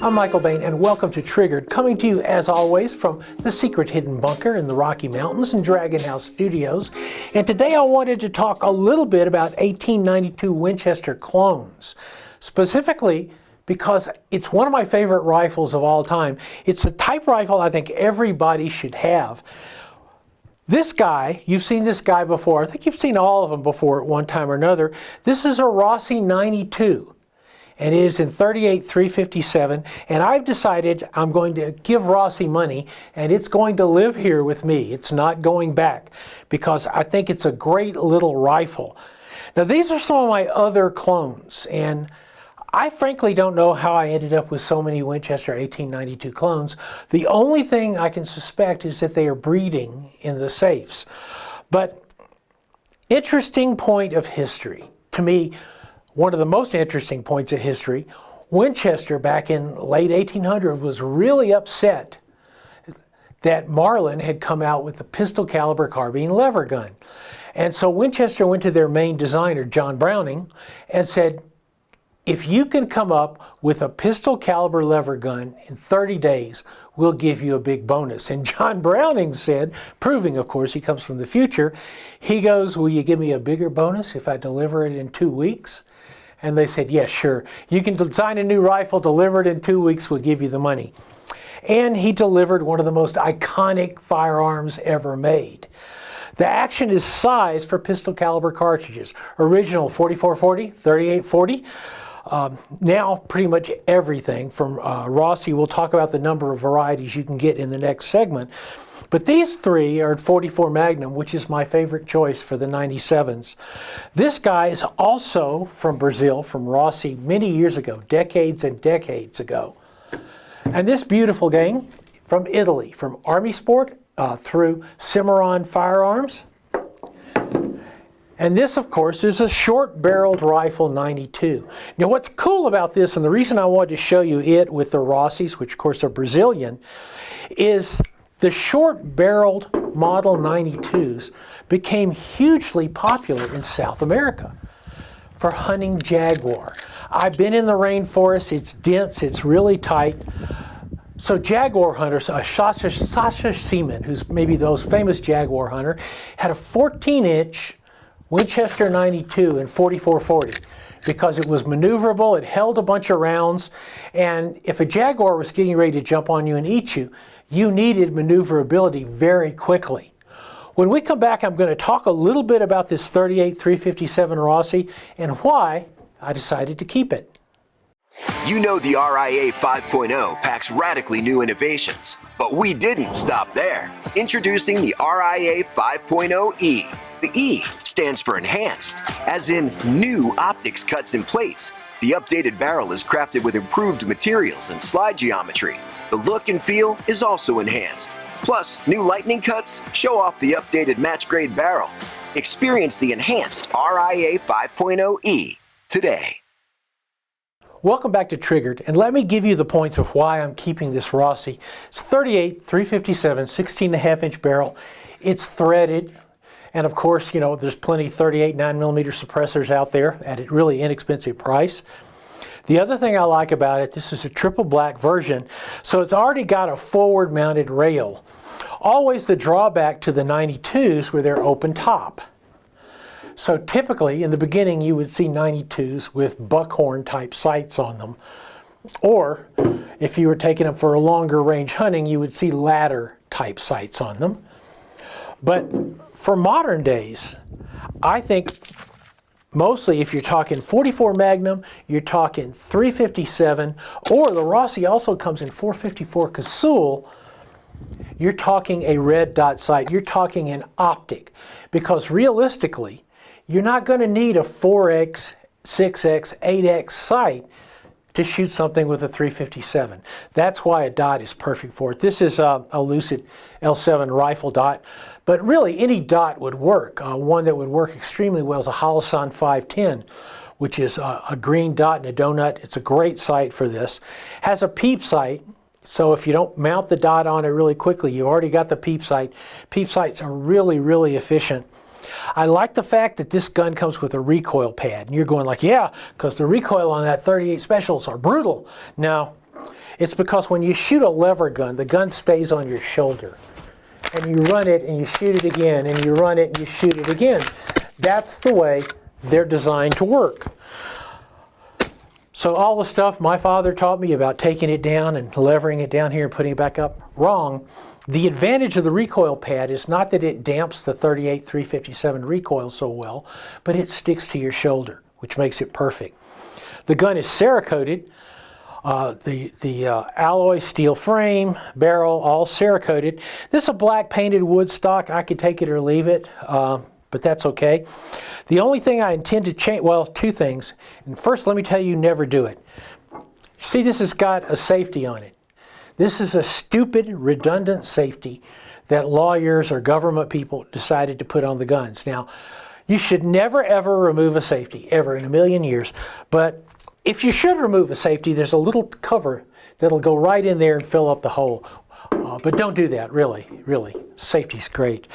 I'm Michael Bain, and welcome to Triggered, coming to you as always from the secret hidden bunker in the Rocky Mountains and Dragon House Studios. And today I wanted to talk a little bit about 1892 Winchester clones, specifically because it's one of my favorite rifles of all time. It's a type rifle I think everybody should have. This guy, you've seen this guy before. I think you've seen all of them before at one time or another. This is a Rossi 92. And it is in 38-357, and I've decided I'm going to give Rossi money, and it's going to live here with me. It's not going back, because I think it's a great little rifle. Now these are some of my other clones, and I frankly don't know how I ended up with so many Winchester 1892 clones. The only thing I can suspect is that they are breeding in the safes. But interesting point of history, to me, one of the most interesting points of history, Winchester back in late 1800 was really upset that Marlin had come out with the pistol caliber carbine lever gun. And so Winchester went to their main designer, John Browning, and said, if you can come up with a pistol caliber lever gun in 30 days, we'll give you a big bonus. And John Browning said, proving of course he comes from the future, he goes, will you give me a bigger bonus if I deliver it in 2 weeks? And they said, yes, sure. You can design a new rifle, deliver it in 2 weeks, we'll give you the money. And he delivered one of the most iconic firearms ever made. The action is sized for pistol caliber cartridges. Original 4440, 3840. Now pretty much everything from Rossi. We'll talk about the number of varieties you can get in the next segment. But these three are at 44 Magnum, which is my favorite choice for the 97s. This guy is also from Brazil, from Rossi, many years ago, decades and decades ago. And this beautiful gang from Italy, from Army Sport through Cimarron Firearms. And this, of course, is a short-barreled rifle 92. Now, what's cool about this, and the reason I wanted to show you it with the Rossis, which of course are Brazilian, is the short-barreled Model 92s became hugely popular in South America for hunting jaguar. I've been in the rainforest. It's dense. It's really tight. So jaguar hunters, Sasha Seaman, who's maybe the most famous jaguar hunter, had a 14-inch Winchester 92 in 4440 because it was maneuverable, it held a bunch of rounds, and if a jaguar was getting ready to jump on you and eat you, you needed maneuverability very quickly. When we come back, I'm going to talk a little bit about this 38-357 Rossi and why I decided to keep it. You know the RIA 5.0 packs radically new innovations, but we didn't stop there. Introducing the RIA 5.0E. The E stands for enhanced, as in new optics cuts and plates. The updated barrel is crafted with improved materials and slide geometry. The look and feel is also enhanced. Plus, new lightning cuts show off the updated match-grade barrel. Experience the enhanced RIA 5.0E today. Welcome back to Triggered, and let me give you the points of why I'm keeping this Rossi. It's 38-357, 16.5-inch barrel. It's threaded. And of course, you know, there's plenty 38 9mm suppressors out there at a really inexpensive price. The other thing I like about it, this is a triple black version, so it's already got a forward mounted rail. Always the drawback to the 92s where they're open top. So typically in the beginning you would see 92s with buckhorn type sights on them. Or if you were taking them for a longer range hunting, you would see ladder type sights on them. But for modern days, I think mostly if you're talking 44 Magnum, you're talking 357, or the Rossi also comes in 454 Casull, you're talking a red dot sight, you're talking an optic. Because realistically, you're not going to need a 4X, 6X, 8X sight to shoot something with a 357. That's why a dot is perfect for it. This is a Lucid L7 rifle dot, but really any dot would work. One that would work extremely well is a Holosun 510, which is a green dot and a donut. It's a great sight for this. Has a peep sight, so if you don't mount the dot on it really quickly, you already got the peep sight. Peep sights are really, really efficient. I like the fact that this gun comes with a recoil pad. And you're going like, yeah, because the recoil on that 38 Specials are brutal. Now, It's because when you shoot a lever gun, the gun stays on your shoulder. And you run it and you shoot it again, and you run it and you shoot it again. That's the way they're designed to work. So all the stuff my father taught me about taking it down and levering it down here and putting it back up, wrong. The advantage of the recoil pad is not that it damps the 38-357 recoil so well, but it sticks to your shoulder, which makes it perfect. The gun is Cerakoted. The alloy steel frame, barrel, all Cerakoted. This is a black painted wood stock. I could take it or leave it, but that's okay. The only thing I intend to change, well, two things. And first, let me tell you, never do it. See, this has got a safety on it. This is a stupid, redundant safety that lawyers or government people decided to put on the guns. Now, you should never, ever remove a safety, ever in a million years. But if you should remove a safety, there's a little cover that'll go right in there and fill up the hole. But don't do that, really, really. Safety's great.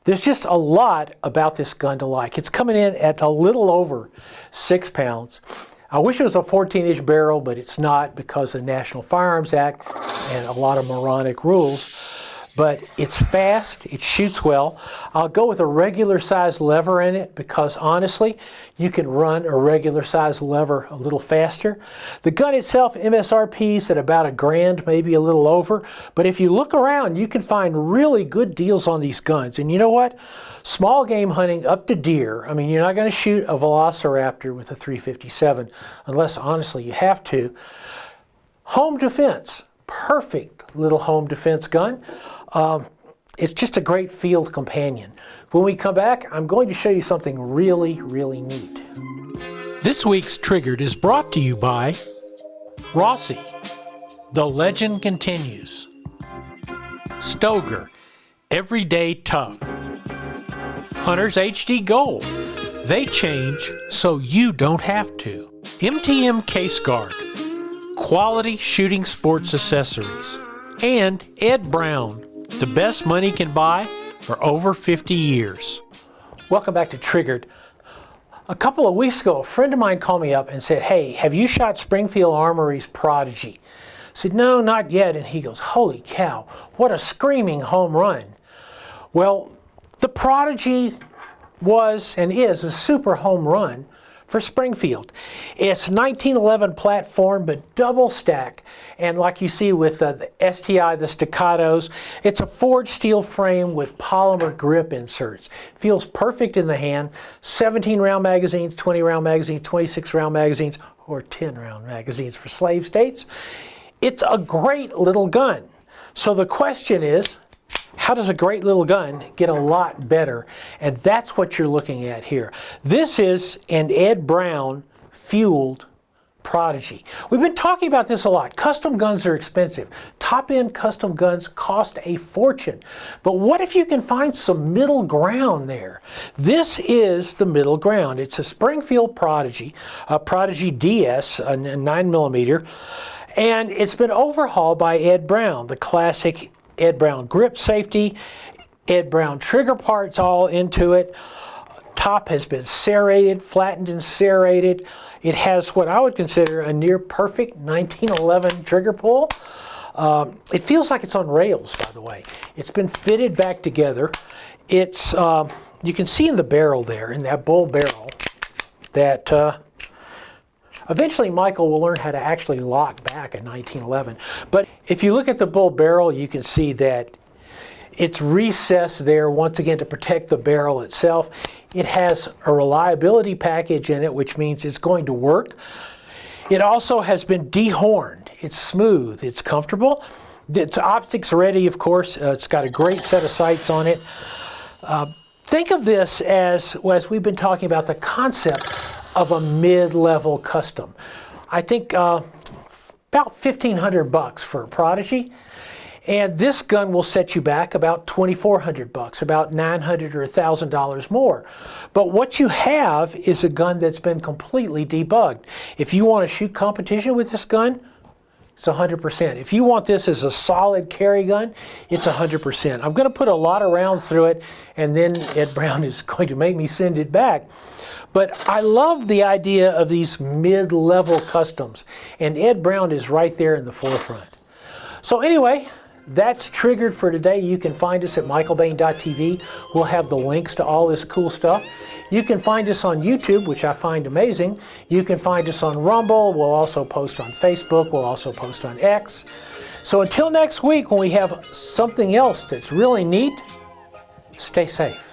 There's just a lot about this gun to like. It's coming in at a little over 6 pounds. I wish it was a 14-inch barrel, but it's not because of the National Firearms Act and a lot of moronic rules. But it's fast, it shoots well. I'll go with a regular size lever in it because honestly, you can run a regular size lever a little faster. The gun itself, MSRP's at about $1,000, maybe a little over. But if you look around, you can find really good deals on these guns. And you know what? Small game hunting up to deer. I mean, you're not going to shoot a Velociraptor with a 357 unless honestly you have to. Home defense, perfect little home defense gun. It's just a great field companion. When we come back, I'm going to show you something really, really neat. This week's Triggered is brought to you by Rossi. The legend continues. Stoeger, everyday tough. Hunter's HD Gold. They change so you don't have to. MTM Case Guard. Quality shooting sports accessories. And Ed Brown. The best money can buy for over 50 years. Welcome back to Triggered. A couple of weeks ago, a friend of mine called me up and said, "Hey, have you shot Springfield Armory's Prodigy?" I said, "No, not yet." And he goes, "Holy cow, what a screaming home run." Well, the Prodigy was and is a super home run for Springfield. It's 1911 platform, but double stack. And like you see with the STI, the staccatos, it's a forged steel frame with polymer grip inserts. Feels perfect in the hand. 17-round magazines, 20-round magazines, 26-round magazines, or 10-round magazines for slave states. It's a great little gun. So the question is, how does a great little gun get a lot better? And that's what you're looking at here. This is an Ed Brown fueled Prodigy. We've been talking about this a lot. Custom guns are expensive. Top-end custom guns cost a fortune. But what if you can find some middle ground there? This is the middle ground. It's a Springfield Prodigy, a Prodigy DS, a 9mm, and it's been overhauled by Ed Brown, the classic Ed Brown grip safety, Ed Brown trigger parts all into it. Top has been serrated, flattened and serrated. It has what I would consider a near perfect 1911 trigger pull. It feels like it's on rails, by the way. It's been fitted back together. It's you can see in the barrel there, in that bull barrel, that eventually Michael will learn how to actually lock back a 1911. But if you look at the bull barrel, you can see that it's recessed there once again to protect the barrel itself. It has a reliability package in it, which means it's going to work. It also has been dehorned. It's smooth, it's comfortable. It's optics ready, of course. It's got a great set of sights on it. Think of this as we've been talking about, the concept of a mid-level custom. I think about $1,500 for a Prodigy, and this gun will set you back about $2,400, about $900 or $1,000 more. But what you have is a gun that's been completely debugged. If you want to shoot competition with this gun, it's 100%. If you want this as a solid carry gun, it's 100%. I'm going to put a lot of rounds through it, and then Ed Brown is going to make me send it back. But I love the idea of these mid-level customs, and Ed Brown is right there in the forefront. So anyway, that's Triggered for today. You can find us at michaelbain.tv. We'll have the links to all this cool stuff. You can find us on YouTube, which I find amazing. You can find us on Rumble. We'll also post on Facebook. We'll also post on X. So until next week, when we have something else that's really neat, stay safe.